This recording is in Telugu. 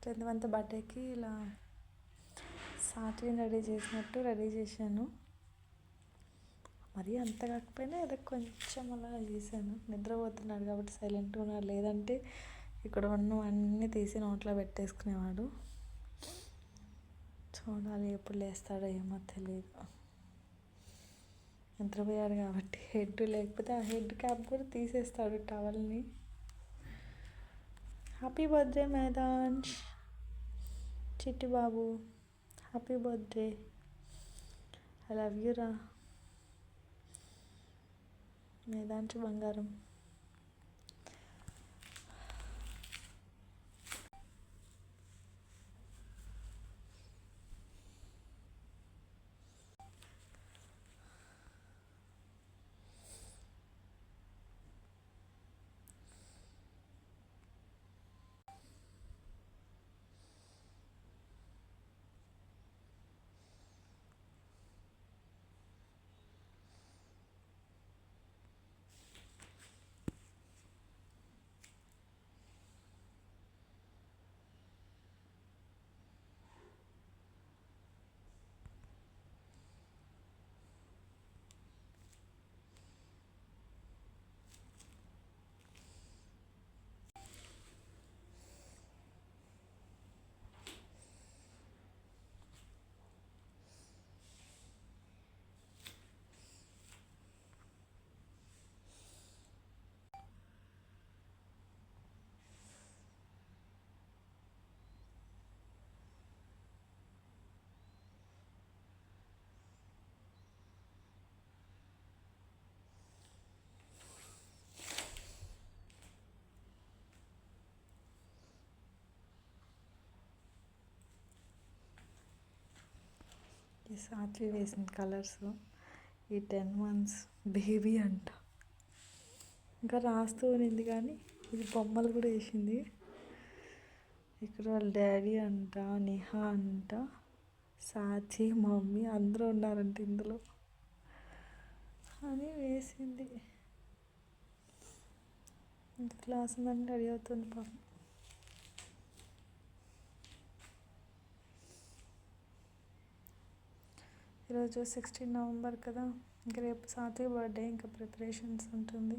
10th మంత్ బర్త్డేకి ఇలా సాత్విని రెడీ చేసినట్టు రెడీ చేశాను. మరీ అంత కాకపోయినా ఏదో కొంచెం అలా చేశాను. నిద్రపోతున్నాడు కాబట్టి సైలెంట్గా ఉన్నాడు, లేదంటే ఇక్కడ ఉన్నవన్నీ తీసి నోట్లో పెట్టేసుకునేవాడు. చూడాలి ఎప్పుడు లేస్తాడో ఏమో తెలియదు. నిద్రపోయాడు కాబట్టి హెడ్ లేకపోతే ఆ హెడ్ క్యాప్ కూడా తీసేస్తాడు టవల్ని. హ్యాపీ బర్త్డే మేధాంష్, చిట్టి బాబు, happy birthday, I love you రా మేధాంష్ బంగారం. ఈ సాత్వి వేసిన కలర్స్, ఈ 10 months బేబీ అంట. ఇంకా రాస్తూ ఉన్నింది కానీ ఇది బొమ్మలు కూడా వేసింది. ఇక్కడ వాళ్ళ డాడీ అంట, నిహా అంట, సాచి, మమ్మీ అందరూ ఉన్నారంట ఇందులో అని వేసింది. ఇంకా క్లాస్ ఉందని రెడీ అవుతుంది పాపం. ఈరోజు 16 నవంబర్ కదా, ఇంకా రేపు సాత్వి బర్త్డే, ఇంకా ప్రిపరేషన్స్ ఉంటుంది.